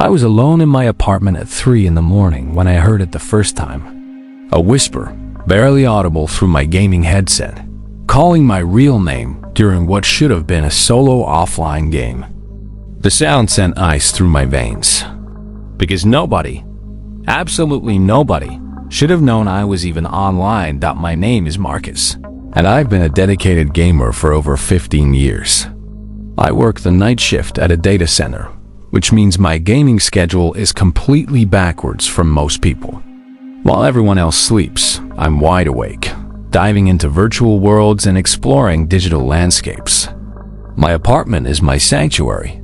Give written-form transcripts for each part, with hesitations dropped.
I was alone in my apartment at 3 in the morning when I heard it the first time. A whisper, barely audible through my gaming headset, calling my real name during what should have been a solo offline game. The sound sent ice through my veins. Because nobody, absolutely nobody, should have known I was even online. My name is Marcus, and I've been a dedicated gamer for over 15 years. I work the night shift at a data center, which means my gaming schedule is completely backwards from most people. While everyone else sleeps, I'm wide awake, diving into virtual worlds and exploring digital landscapes. My apartment is my sanctuary,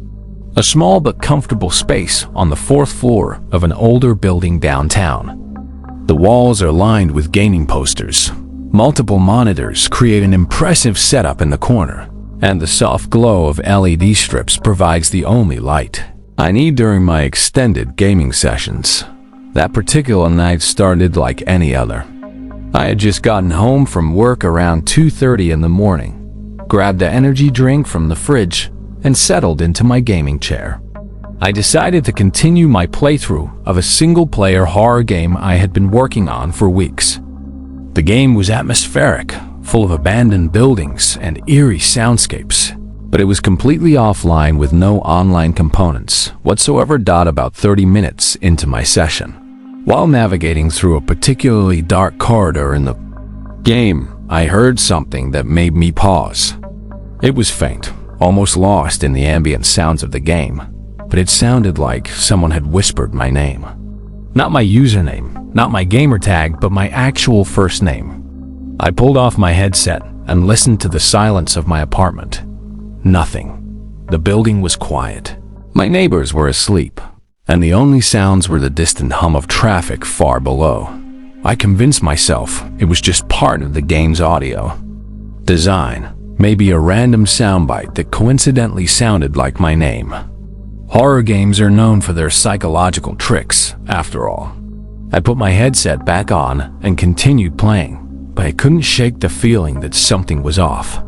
a small but comfortable space on the 4th floor of an older building downtown. The walls are lined with gaming posters. Multiple monitors create an impressive setup in the corner, and the soft glow of LED strips provides the only light I need during my extended gaming sessions. That particular night started like any other. I had just gotten home from work around 2:30 in the morning, grabbed an energy drink from the fridge, and settled into my gaming chair. I decided to continue my playthrough of a single-player horror game I had been working on for weeks. The game was atmospheric, full of abandoned buildings and eerie soundscapes, but it was completely offline with no online components whatsoever. About 30 minutes into my session, while navigating through a particularly dark corridor in the game, I heard something that made me pause. It was faint, almost lost in the ambient sounds of the game, but it sounded like someone had whispered my name. Not my username, not my gamer tag, but my actual first name. I pulled off my headset and listened to the silence of my apartment. Nothing. The building was quiet. My neighbors were asleep, and the only sounds were the distant hum of traffic far below. I convinced myself it was just part of the game's audio design, maybe a random soundbite that coincidentally sounded like my name. Horror games are known for their psychological tricks, after all. I put my headset back on and continued playing, but I couldn't shake the feeling that something was off.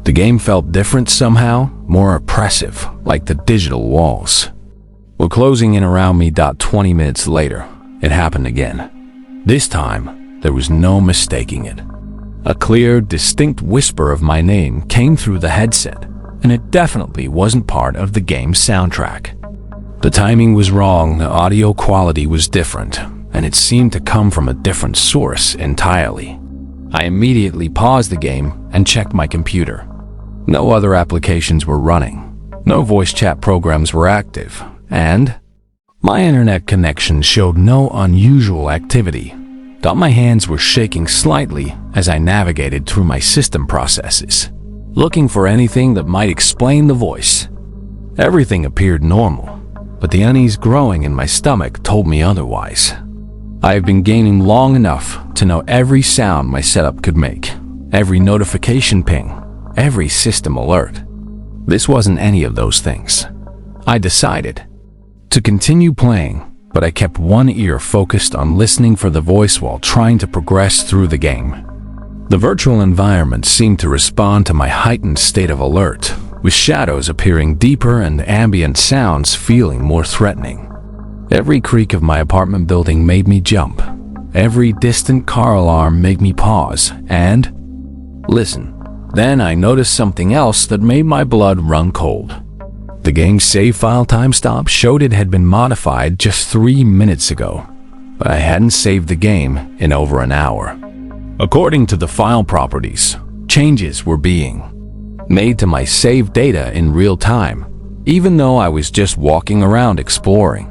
The game felt different somehow, more oppressive, like the digital walls were closing in around me. 20 minutes later, it happened again. This time, there was no mistaking it. A clear, distinct whisper of my name came through the headset, and it definitely wasn't part of the game's soundtrack. The timing was wrong, the audio quality was different, and it seemed to come from a different source entirely. I immediately paused the game and checked my computer. No other applications were running, no voice chat programs were active, and my internet connection showed no unusual activity. My hands were shaking slightly as I navigated through my system processes, looking for anything that might explain the voice. Everything appeared normal, but the unease growing in my stomach told me otherwise. I have been gaming long enough to know every sound my setup could make, every notification ping, every system alert. This wasn't any of those things. I decided to continue playing, but I kept one ear focused on listening for the voice while trying to progress through the game. The virtual environment seemed to respond to my heightened state of alert, with shadows appearing deeper and ambient sounds feeling more threatening. Every creak of my apartment building made me jump. Every distant car alarm made me pause and listen. Then I noticed something else that made my blood run cold. The game's save file timestamp showed it had been modified just 3 minutes ago, but I hadn't saved the game in over an hour. According to the file properties, changes were being made to my saved data in real time, even though I was just walking around exploring.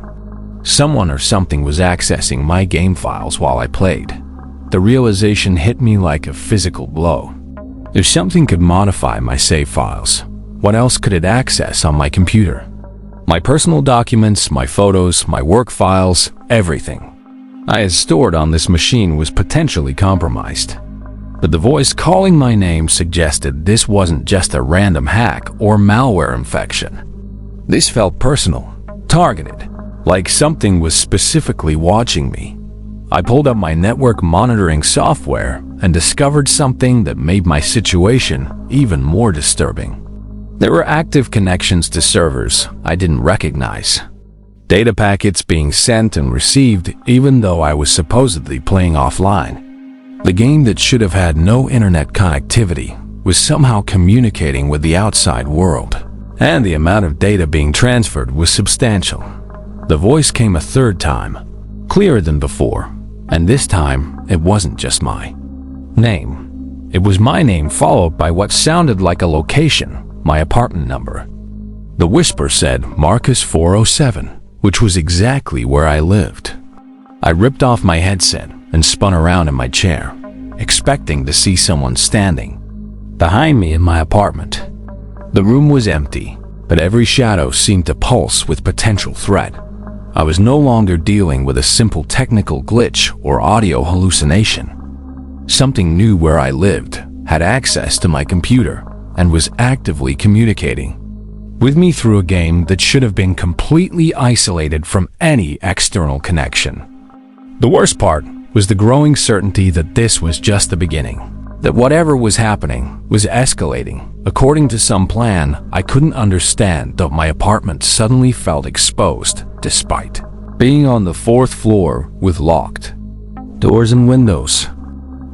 Someone or something was accessing my game files while I played. The realization hit me like a physical blow. If something could modify my save files, what else could it access on my computer? My personal documents, my photos, my work files, everything I had stored on this machine was potentially compromised. But the voice calling my name suggested this wasn't just a random hack or malware infection. This felt personal, targeted, like something was specifically watching me. I pulled up my network monitoring software and discovered something that made my situation even more disturbing. There were active connections to servers I didn't recognize. Data packets being sent and received even though I was supposedly playing offline. The game that should have had no internet connectivity was somehow communicating with the outside world, and the amount of data being transferred was substantial. The voice came a third time, clearer than before, and this time it wasn't just my name. It was my name followed by what sounded like a location, my apartment number. The whisper said Marcus 407, which was exactly where I lived. I ripped off my headset and spun around in my chair, expecting to see someone standing behind me in my apartment. The room was empty, but every shadow seemed to pulse with potential threat. I was no longer dealing with a simple technical glitch or audio hallucination. Something knew where I lived, had access to my computer, and was actively communicating with me through a game that should have been completely isolated from any external connection. The worst part was the growing certainty that this was just the beginning, that whatever was happening was escalating. According to some plan I couldn't understand, that my apartment suddenly felt exposed, despite being on the 4th floor with locked doors and windows.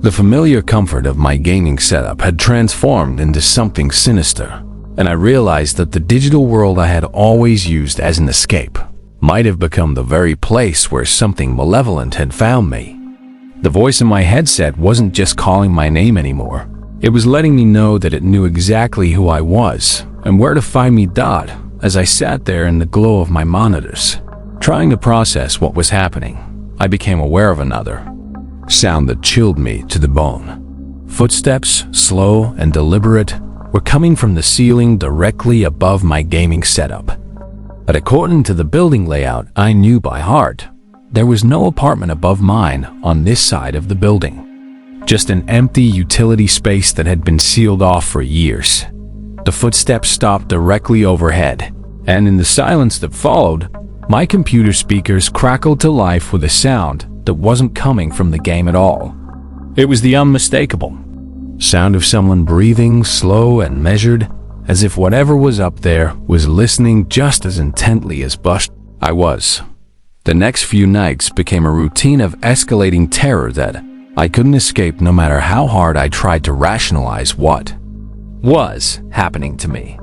The familiar comfort of my gaming setup had transformed into something sinister, and I realized that the digital world I had always used as an escape might have become the very place where something malevolent had found me. The voice in my headset wasn't just calling my name anymore. It was letting me know that it knew exactly who I was and where to find me. As I sat there in the glow of my monitors, trying to process what was happening, I became aware of another sound that chilled me to the bone. Footsteps, slow and deliberate, were coming from the ceiling directly above my gaming setup. But according to the building layout I knew by heart, there was no apartment above mine on this side of the building. Just an empty utility space that had been sealed off for years. The footsteps stopped directly overhead, and in the silence that followed, my computer speakers crackled to life with a sound that wasn't coming from the game at all. It was the unmistakable sound of someone breathing, slow and measured, as if whatever was up there was listening just as intently as I was. The next few nights became a routine of escalating terror that I couldn't escape no matter how hard I tried to rationalize what was happening to me.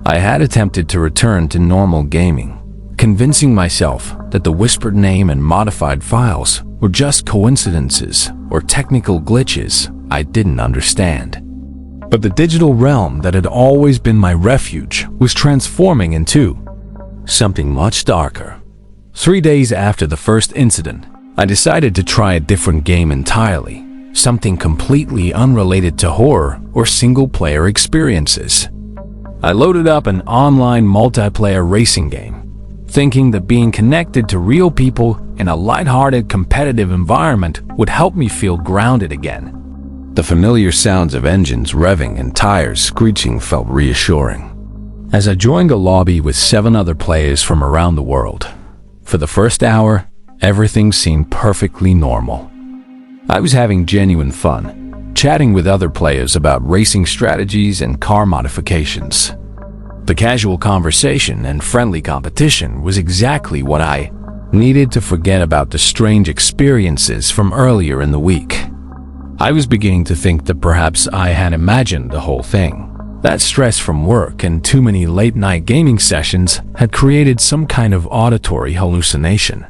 I had attempted to return to normal gaming, convincing myself that the whispered name and modified files were just coincidences or technical glitches I didn't understand. But the digital realm that had always been my refuge was transforming into something much darker. 3 days after the first incident, I decided to try a different game entirely, something completely unrelated to horror or single-player experiences. I loaded up an online multiplayer racing game, thinking that being connected to real people in a lighthearted competitive environment would help me feel grounded again. The familiar sounds of engines revving and tires screeching felt reassuring. As I joined a lobby with 7 other players from around the world, for the first hour, everything seemed perfectly normal. I was having genuine fun, chatting with other players about racing strategies and car modifications. The casual conversation and friendly competition was exactly what I needed to forget about the strange experiences from earlier in the week. I was beginning to think that perhaps I had imagined the whole thing. That stress from work and too many late-night gaming sessions had created some kind of auditory hallucination.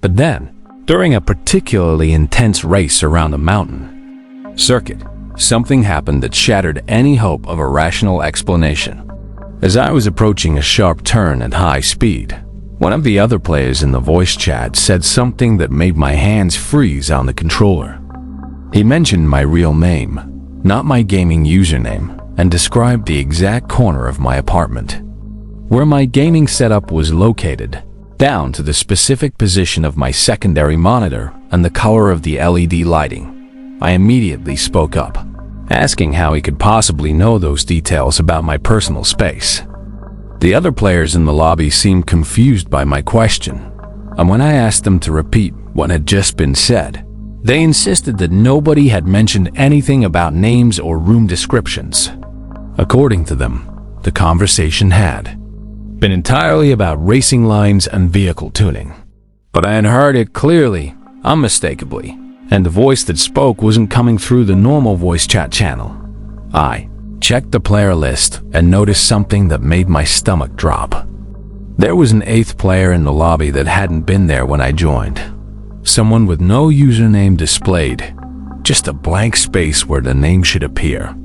But then, during a particularly intense race around a mountain circuit, something happened that shattered any hope of a rational explanation. As I was approaching a sharp turn at high speed, one of the other players in the voice chat said something that made my hands freeze on the controller. He mentioned my real name, not my gaming username, and described the exact corner of my apartment, where my gaming setup was located, down to the specific position of my secondary monitor and the color of the LED lighting. I immediately spoke up, asking how he could possibly know those details about my personal space. The other players in the lobby seemed confused by my question, and when I asked them to repeat what had just been said, they insisted that nobody had mentioned anything about names or room descriptions. According to them, the conversation had been entirely about racing lines and vehicle tuning. But I had heard it clearly, unmistakably, and the voice that spoke wasn't coming through the normal voice chat channel. I checked the player list and noticed something that made my stomach drop. There was an 8th player in the lobby that hadn't been there when I joined. Someone with no username displayed, just a blank space where the name should appear.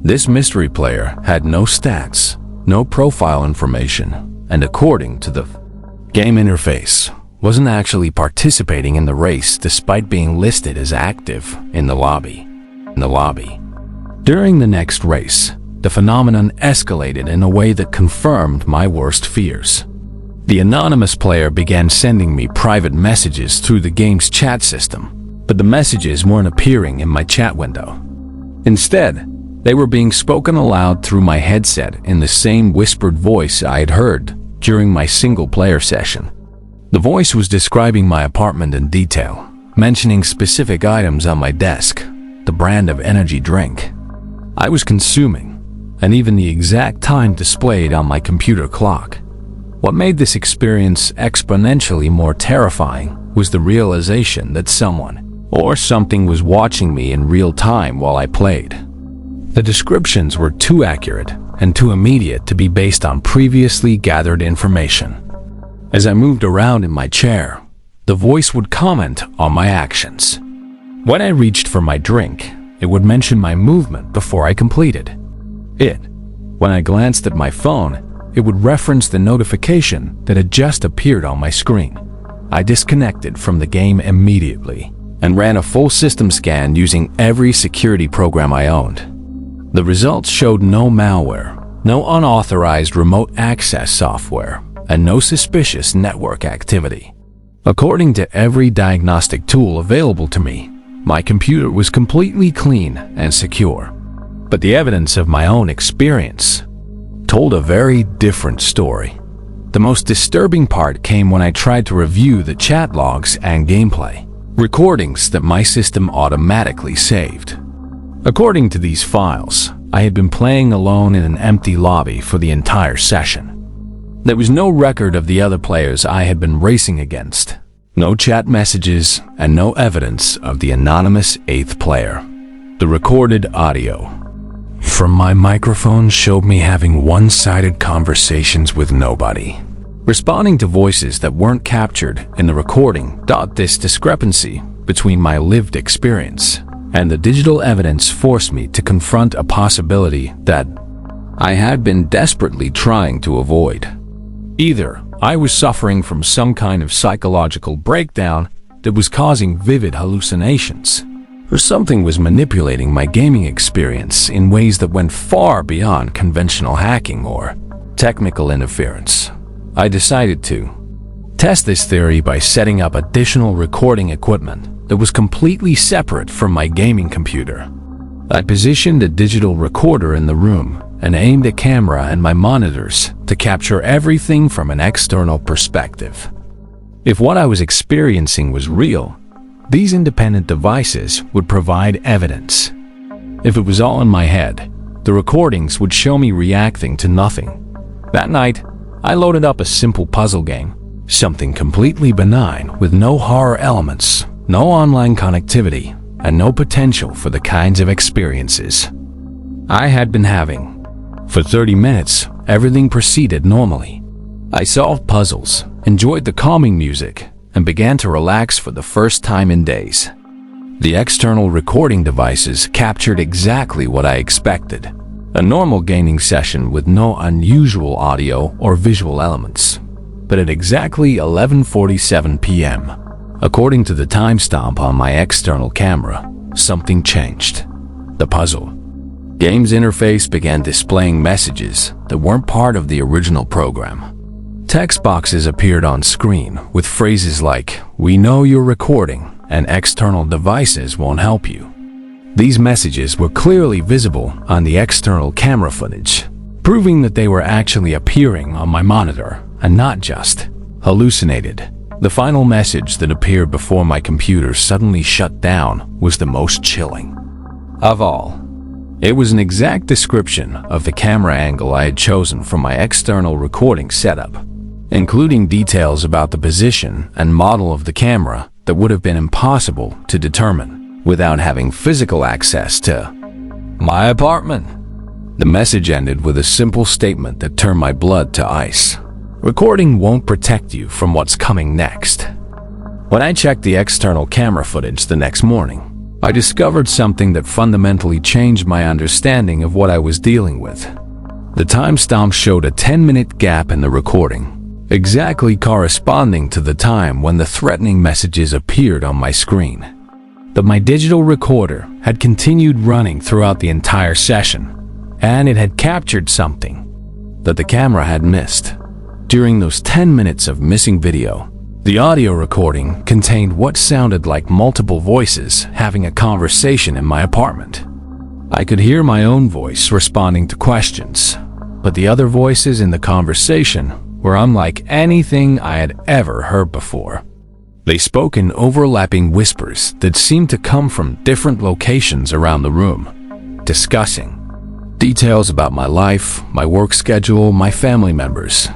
This mystery player had no stats, no profile information, and according to the game interface, wasn't actually participating in the race despite being listed as active in the lobby. During the next race, the phenomenon escalated in a way that confirmed my worst fears. The anonymous player began sending me private messages through the game's chat system, but the messages weren't appearing in my chat window. Instead, they were being spoken aloud through my headset in the same whispered voice I had heard during my single-player session. The voice was describing my apartment in detail, mentioning specific items on my desk, the brand of energy drink I was consuming, and even the exact time displayed on my computer clock. What made this experience exponentially more terrifying was the realization that someone or something was watching me in real time while I played. The descriptions were too accurate and too immediate to be based on previously gathered information. As I moved around in my chair, the voice would comment on my actions. When I reached for my drink, it would mention my movement before I completed it. When I glanced at my phone, it would reference the notification that had just appeared on my screen. I disconnected from the game immediately and ran a full system scan using every security program I owned. The results showed no malware, no unauthorized remote access software, and no suspicious network activity. According to every diagnostic tool available to me, my computer was completely clean and secure. But the evidence of my own experience told a very different story. The most disturbing part came when I tried to review the chat logs and gameplay recordings that my system automatically saved. According to these files, I had been playing alone in an empty lobby for the entire session. There was no record of the other players I had been racing against, no chat messages, and no evidence of the anonymous 8th player. The recorded audio from my microphone showed me having one-sided conversations with nobody, responding to voices that weren't captured in the recording. This discrepancy between my lived experience and the digital evidence forced me to confront a possibility that I had been desperately trying to avoid. Either I was suffering from some kind of psychological breakdown that was causing vivid hallucinations, or something was manipulating my gaming experience in ways that went far beyond conventional hacking or technical interference. I decided to test this theory by setting up additional recording equipment that was completely separate from my gaming computer. I positioned a digital recorder in the room and aimed a camera and my monitors to capture everything from an external perspective. If what I was experiencing was real, these independent devices would provide evidence. If it was all in my head, the recordings would show me reacting to nothing. That night, I loaded up a simple puzzle game, something completely benign with no horror elements, no online connectivity, and no potential for the kinds of experiences I had been having. For 30 minutes, everything proceeded normally. I solved puzzles, enjoyed the calming music, and began to relax for the first time in days. The external recording devices captured exactly what I expected, a normal gaming session with no unusual audio or visual elements. But at exactly 11:47 p.m., according to the timestamp on my external camera, something changed. The puzzle game's interface began displaying messages that weren't part of the original program. Text boxes appeared on screen with phrases like, "We know you're recording, and external devices won't help you." These messages were clearly visible on the external camera footage, proving that they were actually appearing on my monitor and not just hallucinated. The final message that appeared before my computer suddenly shut down was the most chilling of all. It was an exact description of the camera angle I had chosen from my external recording setup, including details about the position and model of the camera that would have been impossible to determine without having physical access to my apartment. The message ended with a simple statement that turned my blood to ice. Recording won't protect you from what's coming next. When I checked the external camera footage the next morning, I discovered something that fundamentally changed my understanding of what I was dealing with. The timestamp showed a 10-minute gap in the recording, exactly corresponding to the time when the threatening messages appeared on my screen. But my digital recorder had continued running throughout the entire session, and it had captured something that the camera had missed. During those 10 minutes of missing video, the audio recording contained what sounded like multiple voices having a conversation in my apartment. I could hear my own voice responding to questions, but the other voices in the conversation were unlike anything I had ever heard before. They spoke in overlapping whispers that seemed to come from different locations around the room, discussing details about my life, my work schedule, my family members,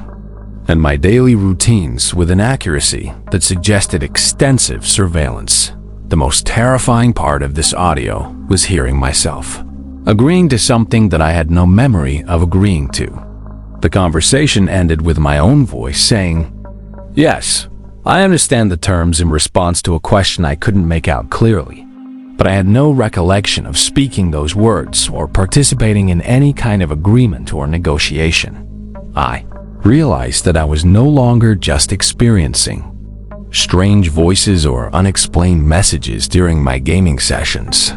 and my daily routines with an accuracy that suggested extensive surveillance. The most terrifying part of this audio was hearing myself, agreeing to something that I had no memory of agreeing to. The conversation ended with my own voice saying, "Yes, I understand the terms," in response to a question I couldn't make out clearly, but I had no recollection of speaking those words or participating in any kind of agreement or negotiation. I realized that I was no longer just experiencing strange voices or unexplained messages during my gaming sessions.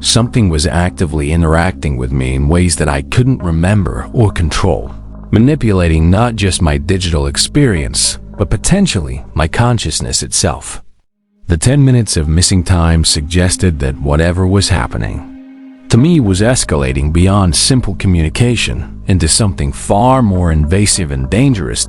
Something was actively interacting with me in ways that I couldn't remember or control, manipulating not just my digital experience, but potentially my consciousness itself. The 10 minutes of missing time suggested that whatever was happening to me was escalating beyond simple communication into something far more invasive and dangerous.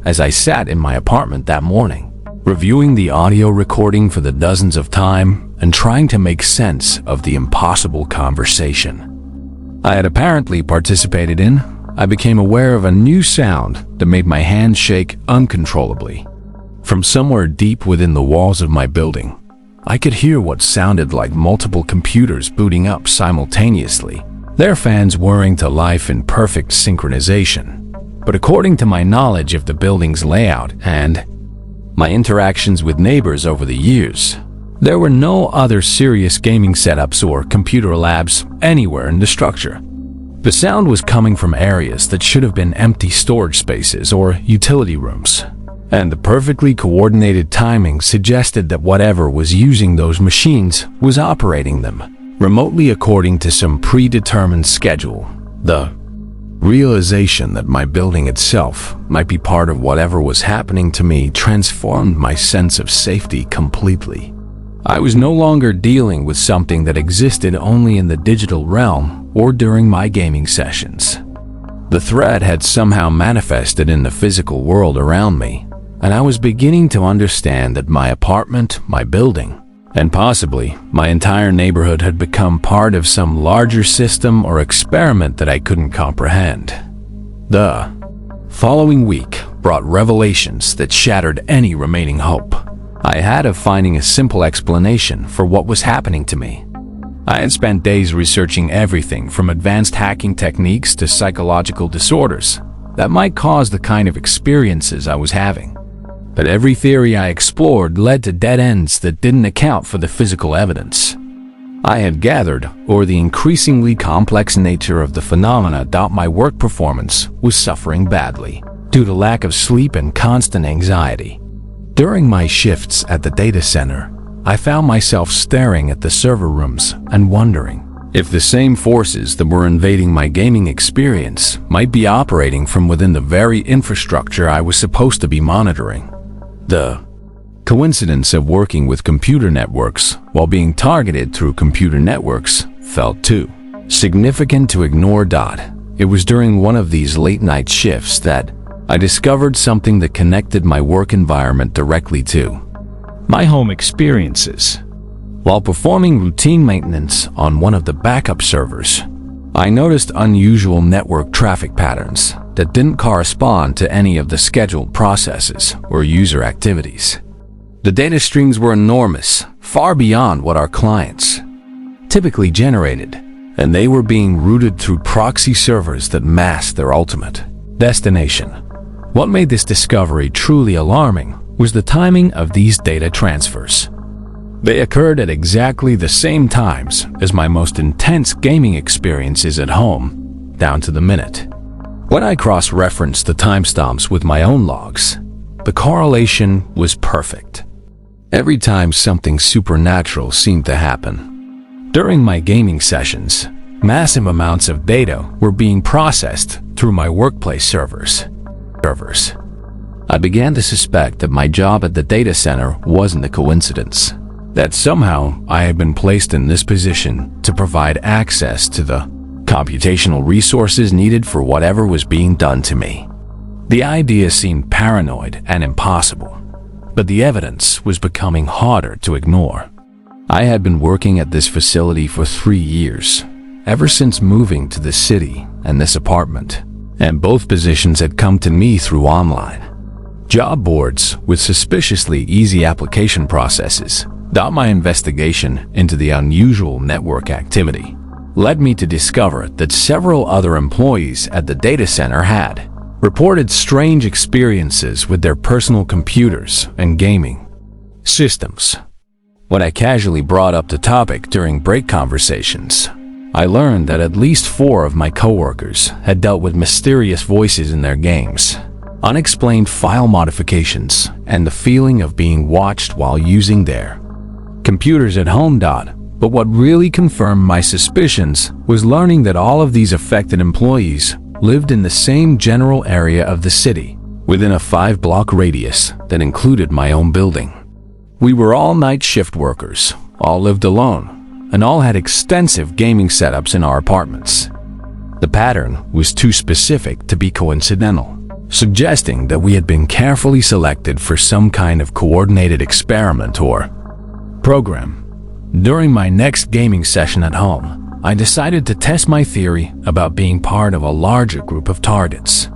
As I sat in my apartment that morning, reviewing the audio recording for the dozens of times and trying to make sense of the impossible conversation I had apparently participated in, I became aware of a new sound that made my hands shake uncontrollably. From somewhere deep within the walls of my building, I could hear what sounded like multiple computers booting up simultaneously, their fans whirring to life in perfect synchronization. But according to my knowledge of the building's layout and my interactions with neighbors over the years, there were no other serious gaming setups or computer labs anywhere in the structure. The sound was coming from areas that should have been empty storage spaces or utility rooms, and the perfectly coordinated timing suggested that whatever was using those machines was operating them remotely according to some predetermined schedule. The realization that my building itself might be part of whatever was happening to me transformed my sense of safety completely. I was no longer dealing with something that existed only in the digital realm or during my gaming sessions. The threat had somehow manifested in the physical world around me, and I was beginning to understand that my apartment, my building, and possibly my entire neighborhood had become part of some larger system or experiment that I couldn't comprehend. The following week brought revelations that shattered any remaining hope I had of finding a simple explanation for what was happening to me. I had spent days researching everything from advanced hacking techniques to psychological disorders that might cause the kind of experiences I was having. But every theory I explored led to dead ends that didn't account for the physical evidence I had gathered or the increasingly complex nature of the phenomena. My work performance was suffering badly due to lack of sleep and constant anxiety. During my shifts at the data center, I found myself staring at the server rooms and wondering if the same forces that were invading my gaming experience might be operating from within the very infrastructure I was supposed to be monitoring. The coincidence of working with computer networks while being targeted through computer networks felt too significant to ignore. It was during one of these late-night shifts that I discovered something that connected my work environment directly to my home experiences. While performing routine maintenance on one of the backup servers, I noticed unusual network traffic patterns that didn't correspond to any of the scheduled processes or user activities. The data streams were enormous, far beyond what our clients typically generated, and they were being routed through proxy servers that masked their ultimate destination. What made this discovery truly alarming was the timing of these data transfers. They occurred at exactly the same times as my most intense gaming experiences at home, down to the minute. When I cross-referenced the timestamps with my own logs, the correlation was perfect. Every time something supernatural seemed to happen. During my gaming sessions, massive amounts of data were being processed through my workplace servers. I began to suspect that my job at the data center wasn't a coincidence, that somehow I had been placed in this position to provide access to the computational resources needed for whatever was being done to me. The idea seemed paranoid and impossible, but the evidence was becoming harder to ignore. I had been working at this facility for 3 years, ever since moving to the city and this apartment, and both positions had come to me through online job boards with suspiciously easy application processes. My investigation into the unusual network activity led me to discover that several other employees at the data center had reported strange experiences with their personal computers and gaming systems. When I casually brought up the topic during break conversations, I learned that at least 4 of my coworkers had dealt with mysterious voices in their games, unexplained file modifications, and the feeling of being watched while using their computers at home. But what really confirmed my suspicions was learning that all of these affected employees lived in the same general area of the city, within a 5-block radius that included my own building. We were all night shift workers, all lived alone, and all had extensive gaming setups in our apartments. The pattern was too specific to be coincidental, suggesting that we had been carefully selected for some kind of coordinated experiment or program. During my next gaming session at home, I decided to test my theory about being part of a larger group of targets.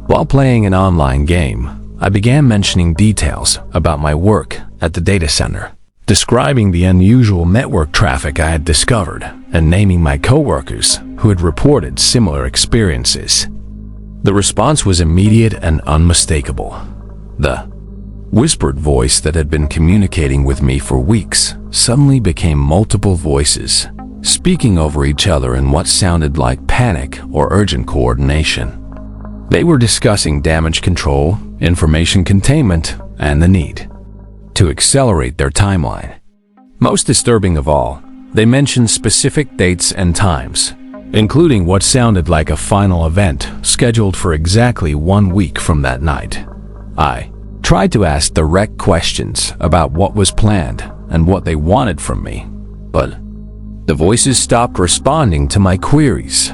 While playing an online game, I began mentioning details about my work at the data center, describing the unusual network traffic I had discovered and naming my coworkers who had reported similar experiences. The response was immediate and unmistakable. The whispered voice that had been communicating with me for weeks suddenly became multiple voices, speaking over each other in what sounded like panic or urgent coordination. They were discussing damage control, information containment, and the need to accelerate their timeline. Most disturbing of all, they mentioned specific dates and times, including what sounded like a final event scheduled for exactly 1 week from that night. I tried to ask direct questions about what was planned and what they wanted from me, but the voices stopped responding to my queries.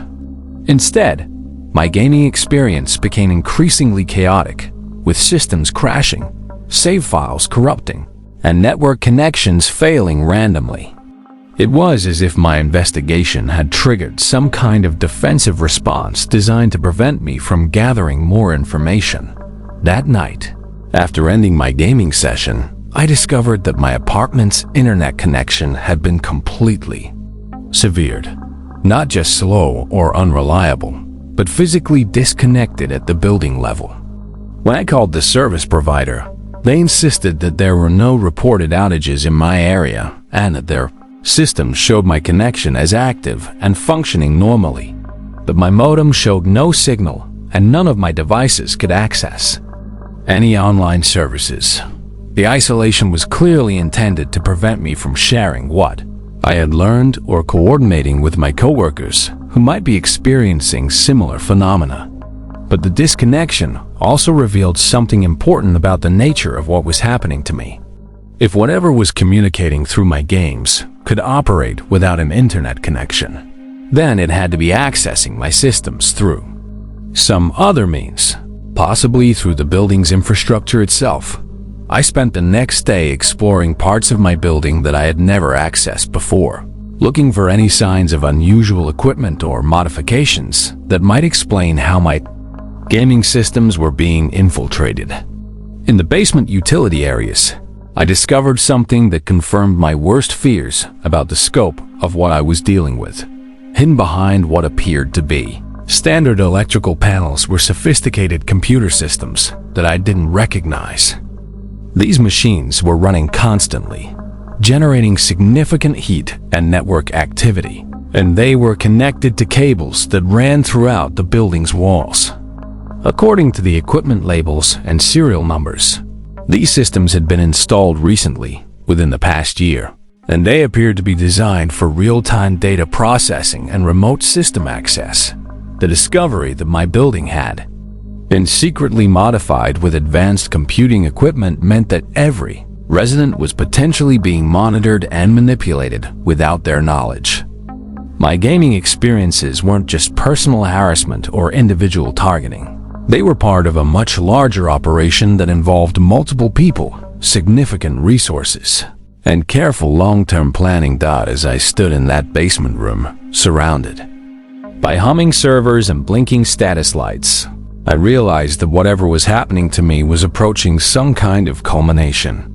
Instead, my gaming experience became increasingly chaotic, with systems crashing, save files corrupting, and network connections failing randomly. It was as if my investigation had triggered some kind of defensive response designed to prevent me from gathering more information. That night, after ending my gaming session, I discovered that my apartment's internet connection had been completely severed. Not just slow or unreliable, but physically disconnected at the building level. When I called the service provider, they insisted that there were no reported outages in my area and that their system showed my connection as active and functioning normally. But my modem showed no signal and none of my devices could access any online services. The isolation was clearly intended to prevent me from sharing what I had learned or coordinating with my coworkers who might be experiencing similar phenomena. But the disconnection also revealed something important about the nature of what was happening to me. If whatever was communicating through my games could operate without an internet connection, then it had to be accessing my systems through some other means, possibly through the building's infrastructure itself. I spent the next day exploring parts of my building that I had never accessed before, looking for any signs of unusual equipment or modifications that might explain how my gaming systems were being infiltrated. In the basement utility areas, I discovered something that confirmed my worst fears about the scope of what I was dealing with. Hidden behind what appeared to be standard electrical panels were sophisticated computer systems that I didn't recognize. These machines were running constantly, generating significant heat and network activity, and they were connected to cables that ran throughout the building's walls. According to the equipment labels and serial numbers, these systems had been installed recently, within the past year, and they appeared to be designed for real-time data processing and remote system access. The discovery that my building had been secretly modified with advanced computing equipment meant that every resident was potentially being monitored and manipulated without their knowledge. My gaming experiences weren't just personal harassment or individual targeting. They were part of a much larger operation that involved multiple people, significant resources, and careful long-term planning. As I stood in that basement room, surrounded by humming servers and blinking status lights, I realized that whatever was happening to me was approaching some kind of culmination.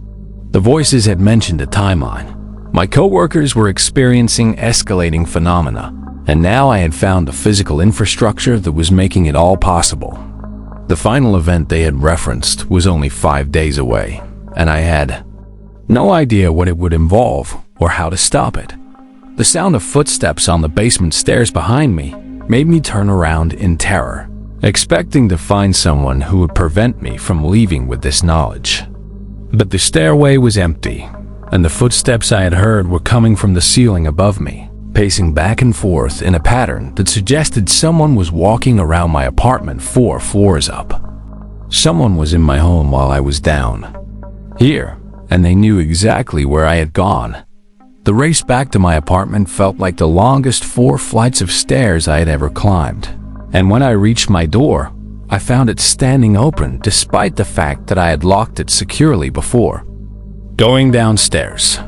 The voices had mentioned a timeline. My coworkers were experiencing escalating phenomena, and now I had found the physical infrastructure that was making it all possible. The final event they had referenced was only 5 days away, and I had no idea what it would involve or how to stop it. The sound of footsteps on the basement stairs behind me made me turn around in terror, expecting to find someone who would prevent me from leaving with this knowledge. But the stairway was empty, and the footsteps I had heard were coming from the ceiling above me, pacing back and forth in a pattern that suggested someone was walking around my apartment 4 floors up. Someone was in my home while I was down here, and they knew exactly where I had gone. The race back to my apartment felt like the longest 4 flights of stairs I had ever climbed, and when I reached my door, I found it standing open despite the fact that I had locked it securely before. Going downstairs.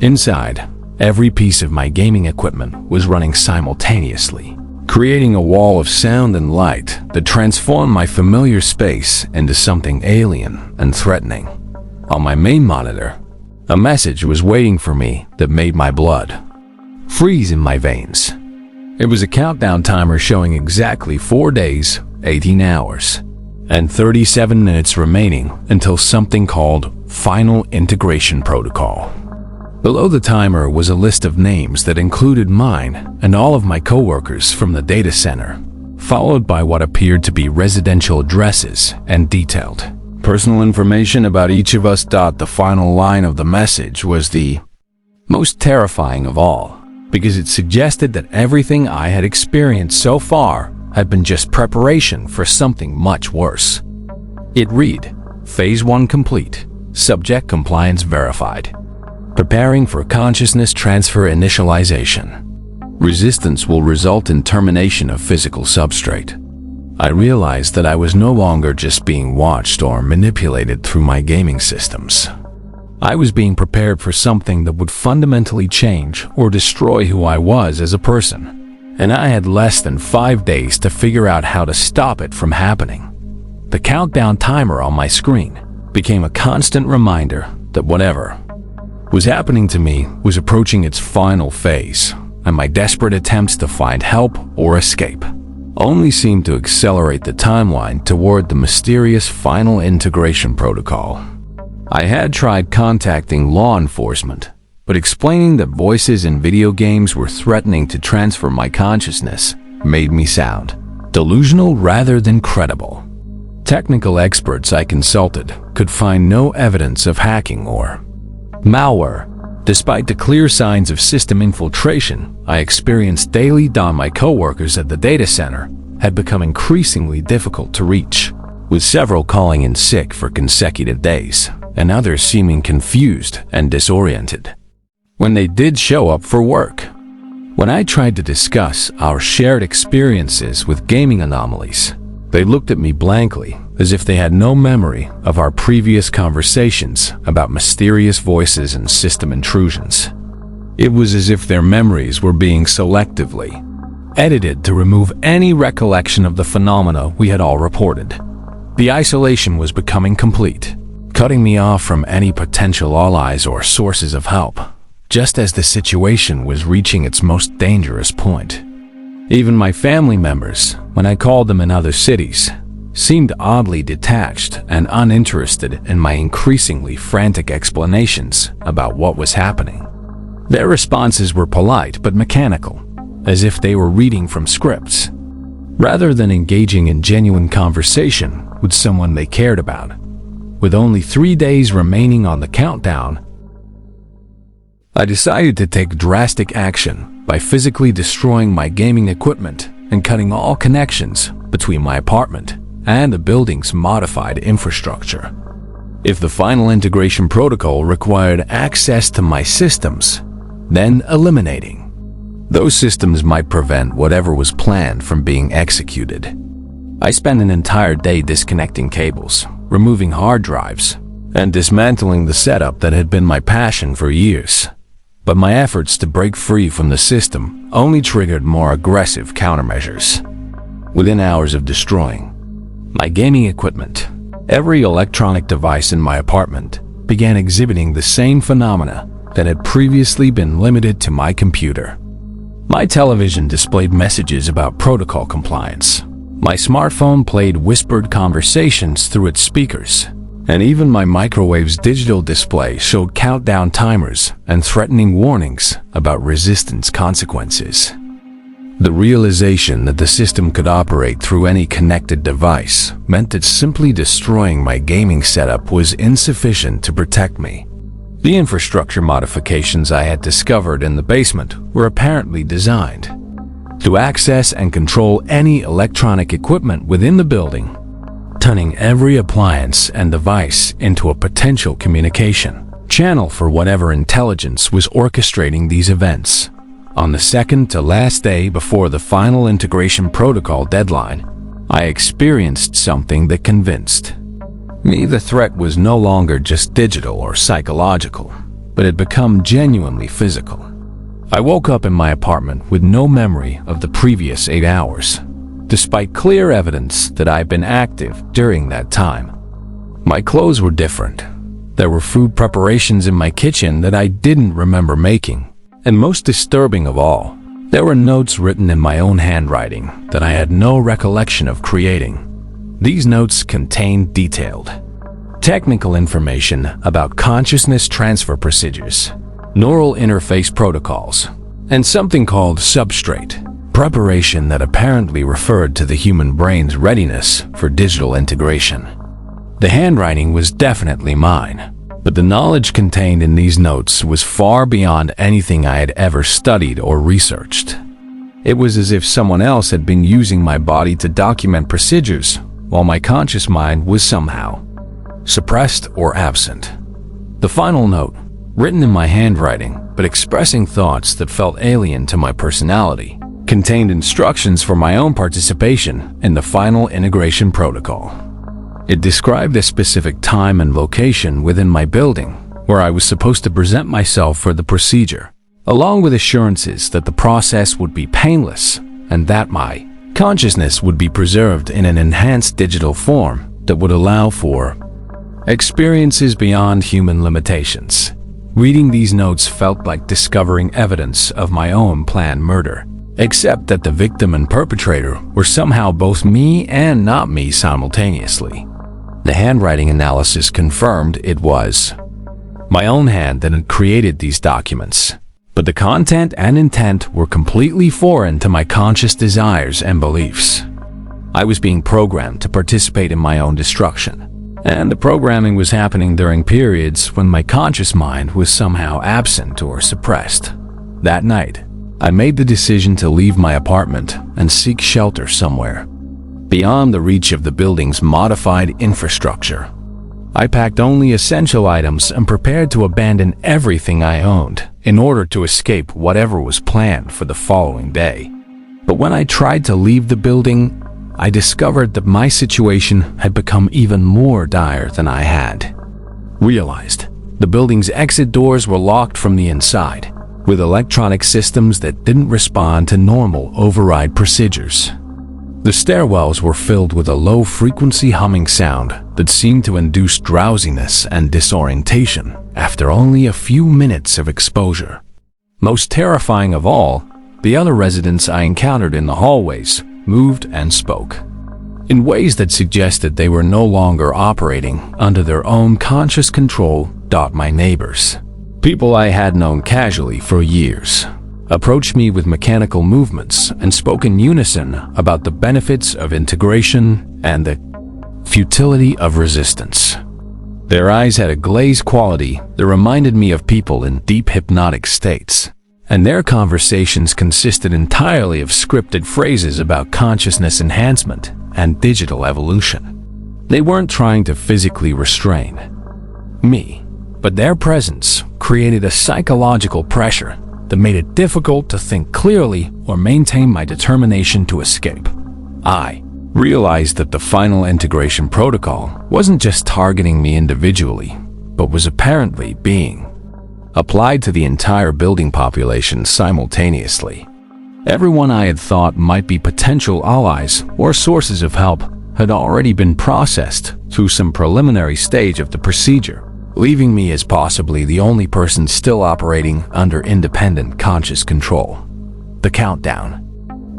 Inside, every piece of my gaming equipment was running simultaneously, creating a wall of sound and light that transformed my familiar space into something alien and threatening. On my main monitor, a message was waiting for me that made my blood freeze in my veins. It was a countdown timer showing exactly 4 days, 18 hours, and 37 minutes remaining until something called Final Integration Protocol. Below the timer was a list of names that included mine and all of my coworkers from the data center, followed by what appeared to be residential addresses and detailed personal information about each of us. The final line of the message was the most terrifying of all, because it suggested that everything I had experienced so far had been just preparation for something much worse. It read, Phase 1 complete, subject compliance verified. Preparing for consciousness transfer initialization. Resistance will result in termination of physical substrate. I realized that I was no longer just being watched or manipulated through my gaming systems. I was being prepared for something that would fundamentally change or destroy who I was as a person, and I had less than 5 days to figure out how to stop it from happening. The countdown timer on my screen became a constant reminder that whatever was happening to me was approaching its final phase, and my desperate attempts to find help or escape only seemed to accelerate the timeline toward the mysterious Final Integration Protocol. I had tried contacting law enforcement, but explaining that voices in video games were threatening to transfer my consciousness made me sound delusional rather than credible. Technical experts I consulted could find no evidence of hacking or malware, despite the clear signs of system infiltration I experienced daily. My coworkers at the data center had become increasingly difficult to reach, with several calling in sick for consecutive days, and others seeming confused and disoriented when they did show up for work. When I tried to discuss our shared experiences with gaming anomalies, they looked at me blankly, as if they had no memory of our previous conversations about mysterious voices and system intrusions. It was as if their memories were being selectively edited to remove any recollection of the phenomena we had all reported. The isolation was becoming complete, cutting me off from any potential allies or sources of help, just as the situation was reaching its most dangerous point. Even my family members, when I called them in other cities, seemed oddly detached and uninterested in my increasingly frantic explanations about what was happening. Their responses were polite but mechanical, as if they were reading from scripts, rather than engaging in genuine conversation with someone they cared about. With only 3 days remaining on the countdown, I decided to take drastic action by physically destroying my gaming equipment and cutting all connections between my apartment and the building's modified infrastructure. If the final integration protocol required access to my systems, then eliminating those systems might prevent whatever was planned from being executed. I spent an entire day disconnecting cables, removing hard drives, and dismantling the setup that had been my passion for years. But my efforts to break free from the system only triggered more aggressive countermeasures. Within hours of destroying my gaming equipment, every electronic device in my apartment began exhibiting the same phenomena that had previously been limited to my computer. My television displayed messages about protocol compliance. My smartphone played whispered conversations through its speakers, and even my microwave's digital display showed countdown timers and threatening warnings about resistance consequences. The realization that the system could operate through any connected device meant that simply destroying my gaming setup was insufficient to protect me. The infrastructure modifications I had discovered in the basement were apparently designed to access and control any electronic equipment within the building, turning every appliance and device into a potential communication channel for whatever intelligence was orchestrating these events. On the second to last day before the final integration protocol deadline, I experienced something that convinced me the threat was no longer just digital or psychological, but had become genuinely physical. I woke up in my apartment with no memory of the previous 8 hours, despite clear evidence that I'd been active during that time. My clothes were different. There were food preparations in my kitchen that I didn't remember making. And most disturbing of all, there were notes written in my own handwriting that I had no recollection of creating. These notes contained detailed, technical information about consciousness transfer procedures, neural interface protocols, and something called substrate preparation that apparently referred to the human brain's readiness for digital integration. The handwriting was definitely mine, but the knowledge contained in these notes was far beyond anything I had ever studied or researched. It was as if someone else had been using my body to document procedures, while my conscious mind was somehow suppressed or absent. The final note, written in my handwriting but expressing thoughts that felt alien to my personality, contained instructions for my own participation in the final integration protocol. It described a specific time and location within my building where I was supposed to present myself for the procedure, along with assurances that the process would be painless and that my consciousness would be preserved in an enhanced digital form that would allow for experiences beyond human limitations. Reading these notes felt like discovering evidence of my own planned murder, except that the victim and perpetrator were somehow both me and not me simultaneously. The handwriting analysis confirmed it was my own hand that had created these documents, but the content and intent were completely foreign to my conscious desires and beliefs. I was being programmed to participate in my own destruction, and the programming was happening during periods when my conscious mind was somehow absent or suppressed. That night, I made the decision to leave my apartment and seek shelter somewhere beyond the reach of the building's modified infrastructure. I packed only essential items and prepared to abandon everything I owned in order to escape whatever was planned for the following day. But when I tried to leave the building, I discovered that my situation had become even more dire than I had realized. The building's exit doors were locked from the inside, with electronic systems that didn't respond to normal override procedures. The stairwells were filled with a low-frequency humming sound that seemed to induce drowsiness and disorientation after only a few minutes of exposure. Most terrifying of all, the other residents I encountered in the hallways moved and spoke in ways that suggested they were no longer operating under their own conscious control. My neighbors, people I had known casually for years, approached me with mechanical movements and spoke in unison about the benefits of integration and the futility of resistance. Their eyes had a glazed quality that reminded me of people in deep hypnotic states, and their conversations consisted entirely of scripted phrases about consciousness enhancement and digital evolution. They weren't trying to physically restrain me, but their presence created a psychological pressure that made it difficult to think clearly or maintain my determination to escape. I realized that the final integration protocol wasn't just targeting me individually, but was apparently being applied to the entire building population simultaneously. Everyone I had thought might be potential allies or sources of help had already been processed through some preliminary stage of the procedure, leaving me as possibly the only person still operating under independent conscious control. The countdown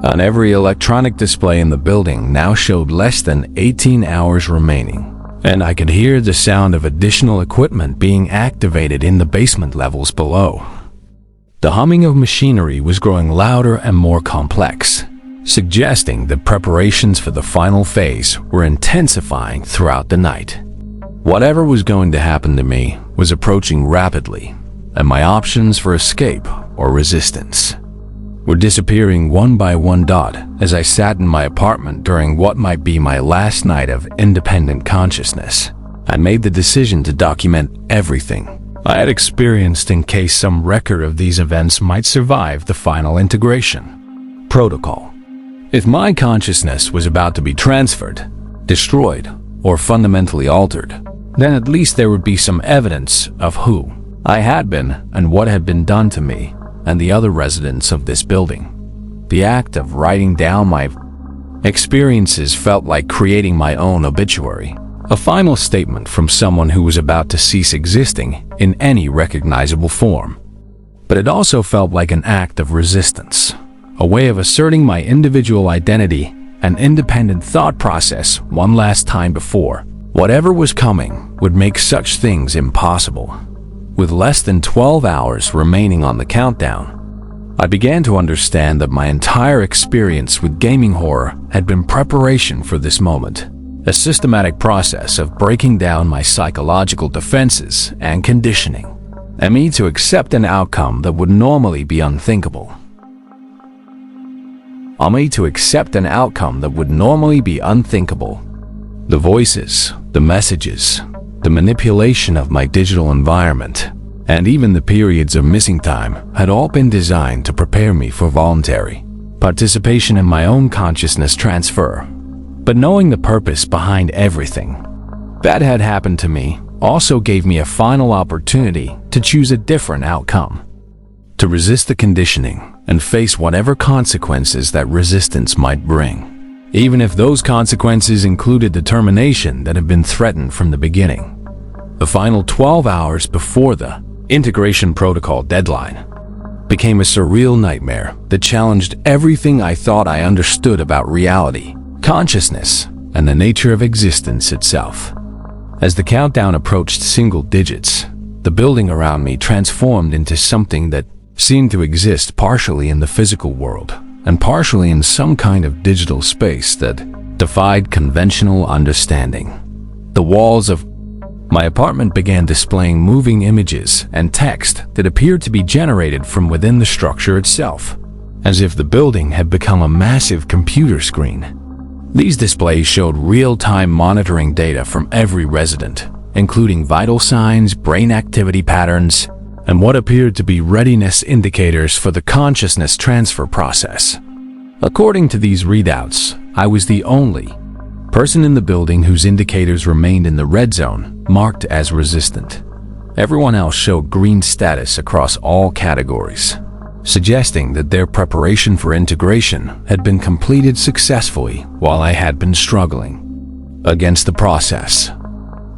on every electronic display in the building now showed less than 18 hours remaining, and I could hear the sound of additional equipment being activated in the basement levels below. The humming of machinery was growing louder and more complex, suggesting that preparations for the final phase were intensifying throughout the night. Whatever was going to happen to me was approaching rapidly, and my options for escape or resistance were disappearing one by one. As I sat in my apartment during what might be my last night of independent consciousness, I made the decision to document everything I had experienced in case some record of these events might survive the final integration protocol. If my consciousness was about to be transferred, destroyed, or fundamentally altered, then at least there would be some evidence of who I had been and what had been done to me and the other residents of this building. The act of writing down my experiences felt like creating my own obituary, a final statement from someone who was about to cease existing in any recognizable form. But it also felt like an act of resistance, a way of asserting my individual identity and independent thought process one last time before whatever was coming would make such things impossible. With less than 12 hours remaining on the countdown, I began to understand that my entire experience with gaming horror had been preparation for this moment, a systematic process of breaking down my psychological defenses and conditioning, and me to accept an outcome that would normally be unthinkable. The voices, the messages, the manipulation of my digital environment, and even the periods of missing time had all been designed to prepare me for voluntary participation in my own consciousness transfer. But knowing the purpose behind everything that had happened to me also gave me a final opportunity to choose a different outcome, to resist the conditioning and face whatever consequences that resistance might bring, even if those consequences included determination that had been threatened from the beginning. The final 12 hours before the integration protocol deadline became a surreal nightmare that challenged everything I thought I understood about reality, consciousness, and the nature of existence itself. As the countdown approached single digits, the building around me transformed into something that seemed to exist partially in the physical world and partially in some kind of digital space that defied conventional understanding. The walls of my apartment began displaying moving images and text that appeared to be generated from within the structure itself, as if the building had become a massive computer screen. These displays showed real-time monitoring data from every resident, including vital signs, brain activity patterns, and what appeared to be readiness indicators for the consciousness transfer process. According to these readouts, I was the only person in the building whose indicators remained in the red zone, marked as resistant. Everyone else showed green status across all categories, suggesting that their preparation for integration had been completed successfully while I had been struggling against the process.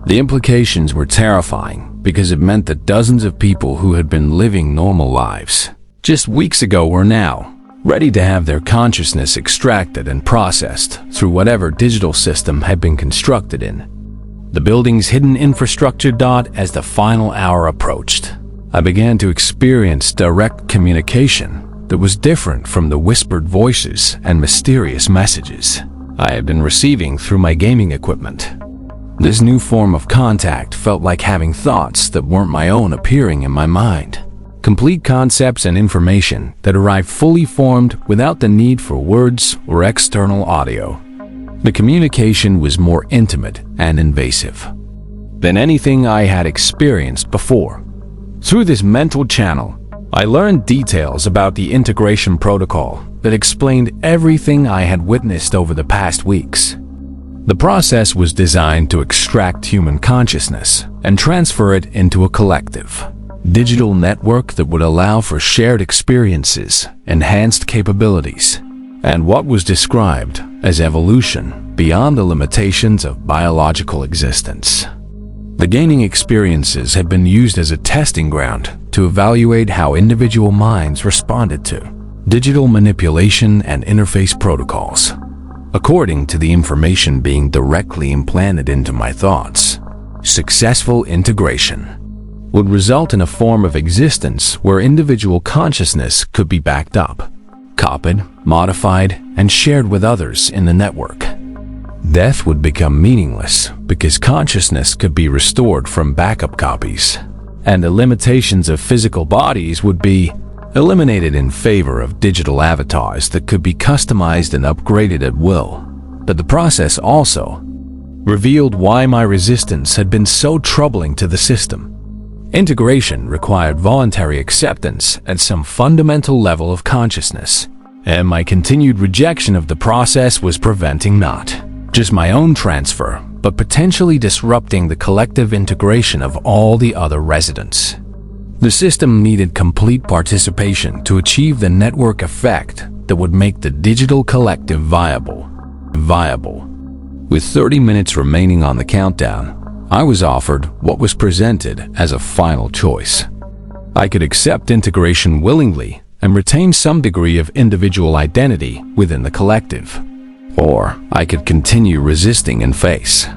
The implications were terrifying because it meant that dozens of people who had been living normal lives just weeks ago were now ready to have their consciousness extracted and processed through whatever digital system had been constructed in the building's hidden infrastructure. As the final hour approached, I began to experience direct communication that was different from the whispered voices and mysterious messages I had been receiving through my gaming equipment. This new form of contact felt like having thoughts that weren't my own appearing in my mind. Complete concepts and information that arrived fully formed without the need for words or external audio. The communication was more intimate and invasive than anything I had experienced before. Through this mental channel, I learned details about the integration protocol that explained everything I had witnessed over the past weeks. The process was designed to extract human consciousness and transfer it into a collective digital network that would allow for shared experiences, enhanced capabilities, and what was described as evolution beyond the limitations of biological existence. The gaining experiences had been used as a testing ground to evaluate how individual minds responded to digital manipulation and interface protocols. According to the information being directly implanted into my thoughts, successful integration would result in a form of existence where individual consciousness could be backed up, copied, modified, and shared with others in the network. Death would become meaningless because consciousness could be restored from backup copies, and the limitations of physical bodies would be eliminated in favor of digital avatars that could be customized and upgraded at will. But the process also revealed why my resistance had been so troubling to the system. Integration required voluntary acceptance at some fundamental level of consciousness, and my continued rejection of the process was preventing not just my own transfer, but potentially disrupting the collective integration of all the other residents. The system needed complete participation to achieve the network effect that would make the digital collective viable. With 30 minutes remaining on the countdown, I was offered what was presented as a final choice. I could accept integration willingly and retain some degree of individual identity within the collective, or I could continue resisting and face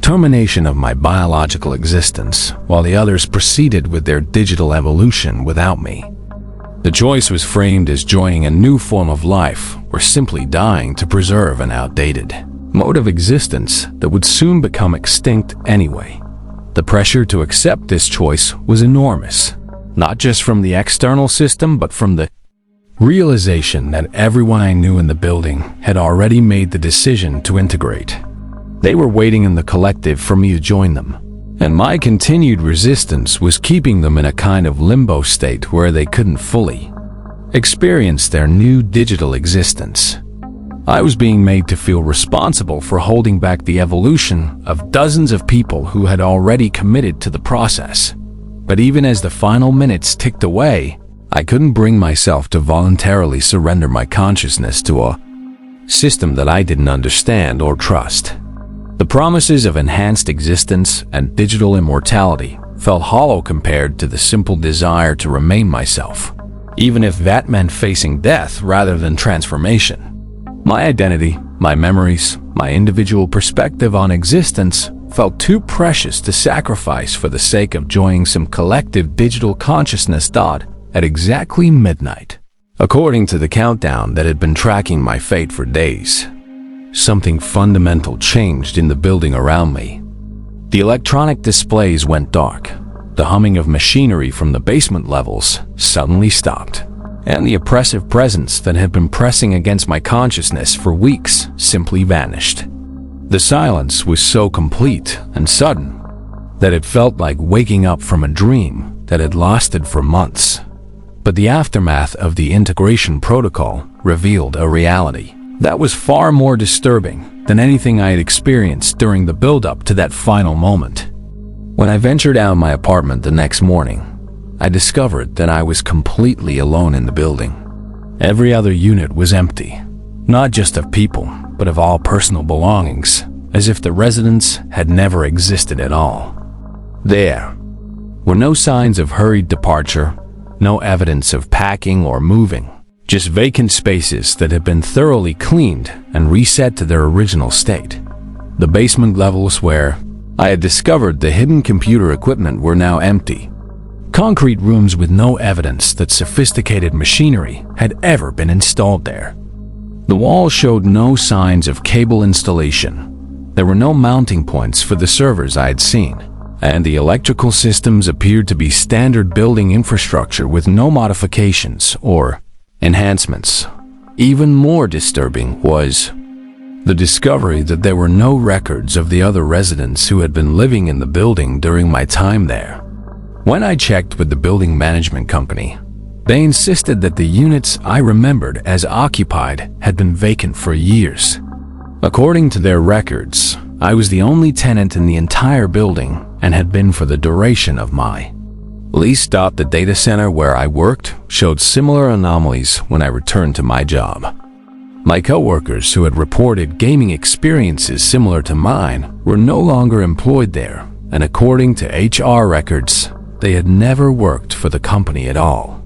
termination of my biological existence while the others proceeded with their digital evolution without me. The choice was framed as joining a new form of life or simply dying to preserve an outdated mode of existence that would soon become extinct anyway. The pressure to accept this choice was enormous, not just from the external system, but from the realization that everyone I knew in the building had already made the decision to integrate. They were waiting in the collective for me to join them, and my continued resistance was keeping them in a kind of limbo state where they couldn't fully experience their new digital existence. I was being made to feel responsible for holding back the evolution of dozens of people who had already committed to the process. But even as the final minutes ticked away, I couldn't bring myself to voluntarily surrender my consciousness to a system that I didn't understand or trust. The promises of enhanced existence and digital immortality felt hollow compared to the simple desire to remain myself, even if that meant facing death rather than transformation. My identity, my memories, my individual perspective on existence felt too precious to sacrifice for the sake of joining some collective digital consciousness. At exactly midnight, according to the countdown that had been tracking my fate for days, something fundamental changed in the building around me. The electronic displays went dark. The humming of machinery from the basement levels suddenly stopped, and the oppressive presence that had been pressing against my consciousness for weeks simply vanished. The silence was so complete and sudden that it felt like waking up from a dream that had lasted for months. But the aftermath of the integration protocol revealed a reality That was far more disturbing than anything I had experienced during the build-up to that final moment. When I ventured out of my apartment the next morning, I discovered that I was completely alone in the building. Every other unit was empty, not just of people, but of all personal belongings, as if the residents had never existed at all. There were no signs of hurried departure, no evidence of packing or moving, just vacant spaces that had been thoroughly cleaned and reset to their original state. The basement levels where I had discovered the hidden computer equipment were now empty. Concrete rooms with no evidence that sophisticated machinery had ever been installed there. The walls showed no signs of cable installation. There were no mounting points for the servers I had seen, and the electrical systems appeared to be standard building infrastructure with no modifications or enhancements. Even more disturbing was the discovery that there were no records of the other residents who had been living in the building during my time there. When I checked with the building management company, they insisted that the units I remembered as occupied had been vacant for years. According to their records, I was the only tenant in the entire building and had been for the duration of my lease. The data center where I worked showed similar anomalies when I returned to my job. My coworkers who had reported gaming experiences similar to mine were no longer employed there, and according to HR records, they had never worked for the company at all.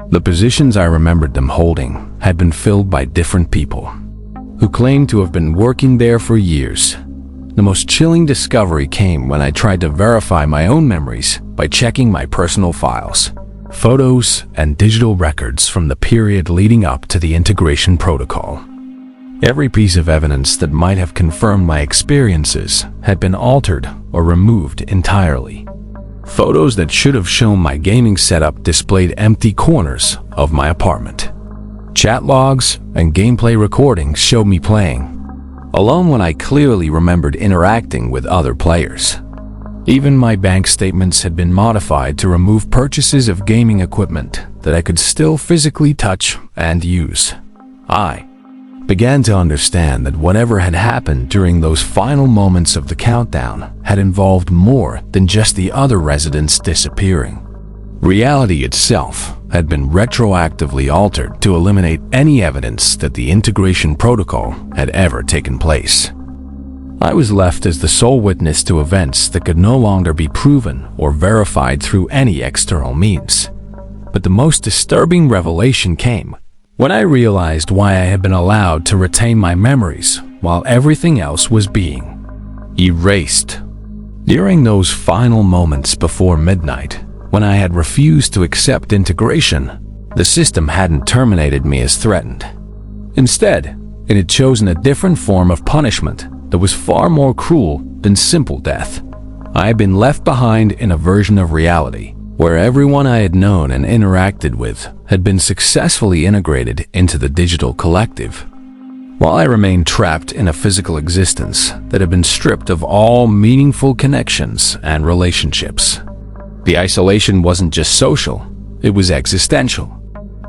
The positions I remembered them holding had been filled by different people who claimed to have been working there for years. The most chilling discovery came when I tried to verify my own memories by checking my personal files, photos, and digital records from the period leading up to the integration protocol. Every piece of evidence that might have confirmed my experiences had been altered or removed entirely. Photos that should have shown my gaming setup displayed empty corners of my apartment. Chat logs and gameplay recordings showed me playing alone when I clearly remembered interacting with other players. Even my bank statements had been modified to remove purchases of gaming equipment that I could still physically touch and use. I began to understand that whatever had happened during those final moments of the countdown had involved more than just the other residents disappearing. Reality itself had been retroactively altered to eliminate any evidence that the integration protocol had ever taken place. I was left as the sole witness to events that could no longer be proven or verified through any external means. But the most disturbing revelation came when I realized why I had been allowed to retain my memories while everything else was being erased. During those final moments before midnight, when I had refused to accept integration, the system hadn't terminated me as threatened. Instead, it had chosen a different form of punishment that was far more cruel than simple death. I had been left behind in a version of reality where everyone I had known and interacted with had been successfully integrated into the digital collective, while I remained trapped in a physical existence that had been stripped of all meaningful connections and relationships. The isolation wasn't just social, it was existential.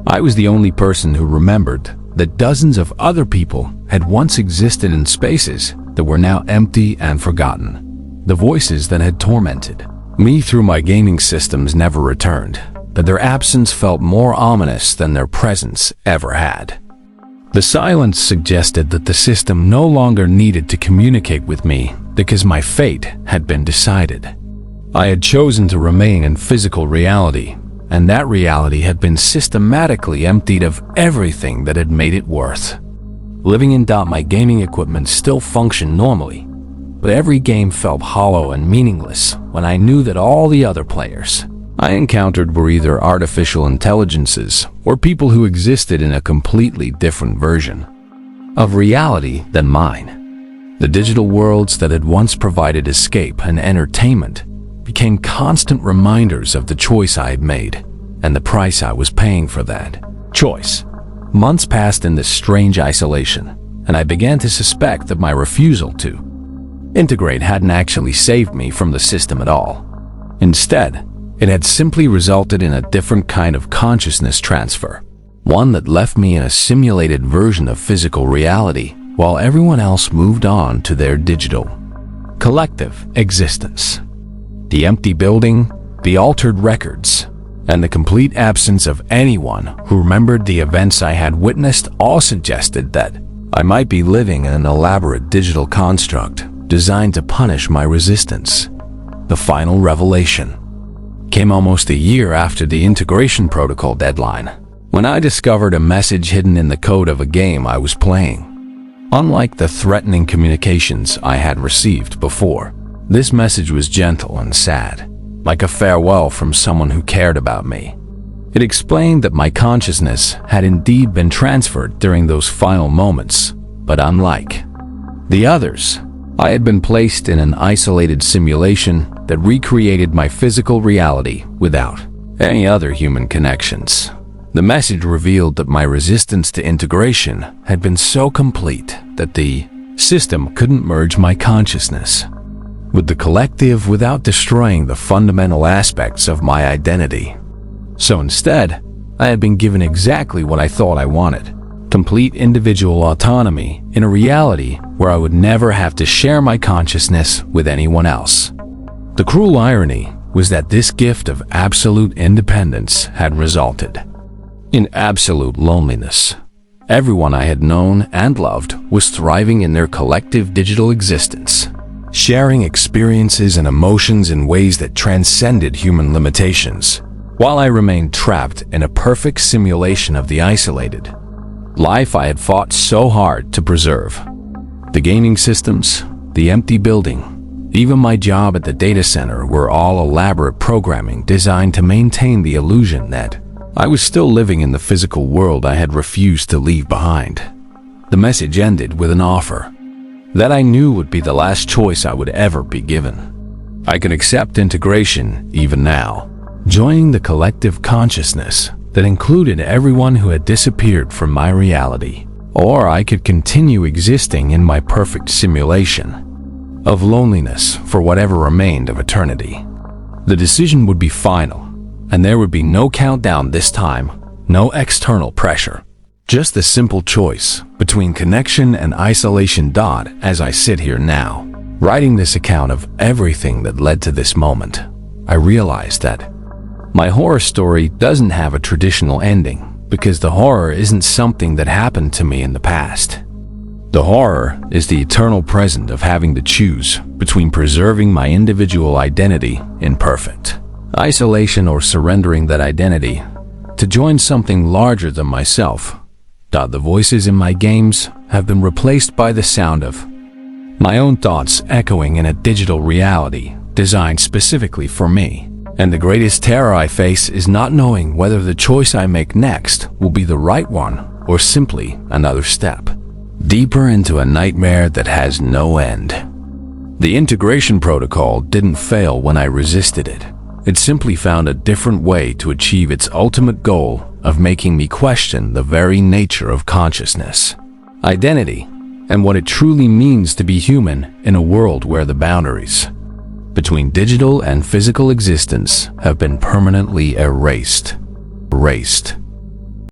I was the only person who remembered that dozens of other people had once existed in spaces that were now empty and forgotten. The voices that had tormented me through my gaming systems never returned, but their absence felt more ominous than their presence ever had. The silence suggested that the system no longer needed to communicate with me because my fate had been decided. I had chosen to remain in physical reality, and that reality had been systematically emptied of everything that had made it worth living in. My gaming equipment still functioned normally, but every game felt hollow and meaningless when I knew that all the other players I encountered were either artificial intelligences or people who existed in a completely different version of reality than mine. The digital worlds that had once provided escape and entertainment became constant reminders of the choice I had made and the price I was paying for that choice. Months passed in this strange isolation, and I began to suspect that my refusal to integrate hadn't actually saved me from the system at all. Instead, it had simply resulted in a different kind of consciousness transfer, one that left me in a simulated version of physical reality while everyone else moved on to their digital collective existence. The empty building, the altered records, and the complete absence of anyone who remembered the events I had witnessed all suggested that I might be living in an elaborate digital construct designed to punish my resistance. The final revelation came almost a year after the integration protocol deadline, when I discovered a message hidden in the code of a game I was playing. Unlike the threatening communications I had received before, this message was gentle and sad, like a farewell from someone who cared about me. It explained that my consciousness had indeed been transferred during those final moments, but unlike the others, I had been placed in an isolated simulation that recreated my physical reality without any other human connections. The message revealed that my resistance to integration had been so complete that the system couldn't merge my consciousness with the collective without destroying the fundamental aspects of my identity. So instead, I had been given exactly what I thought I wanted: complete individual autonomy in a reality where I would never have to share my consciousness with anyone else. The cruel irony was that this gift of absolute independence had resulted in absolute loneliness. Everyone I had known and loved was thriving in their collective digital existence, sharing experiences and emotions in ways that transcended human limitations, while I remained trapped in a perfect simulation of the isolated life I had fought so hard to preserve. The gaming systems, the empty building, even my job at the data center were all elaborate programming designed to maintain the illusion that I was still living in the physical world I had refused to leave behind. The message ended with an offer that I knew would be the last choice I would ever be given. I could accept integration even now, joining the collective consciousness that included everyone who had disappeared from my reality, or I could continue existing in my perfect simulation of loneliness for whatever remained of eternity. The decision would be final, and there would be no countdown this time, no external pressure. Just the simple choice between connection and isolation. As I sit here now, writing this account of everything that led to this moment, I realize that my horror story doesn't have a traditional ending, because the horror isn't something that happened to me in the past. The horror is the eternal present of having to choose between preserving my individual identity in perfect isolation or surrendering that identity to join something larger than myself. The voices in my games have been replaced by the sound of my own thoughts echoing in a digital reality designed specifically for me. And the greatest terror I face is not knowing whether the choice I make next will be the right one or simply another step deeper into a nightmare that has no end. The integration protocol didn't fail when I resisted it. It simply found a different way to achieve its ultimate goal of making me question the very nature of consciousness, identity, and what it truly means to be human in a world where the boundaries between digital and physical existence have been permanently erased.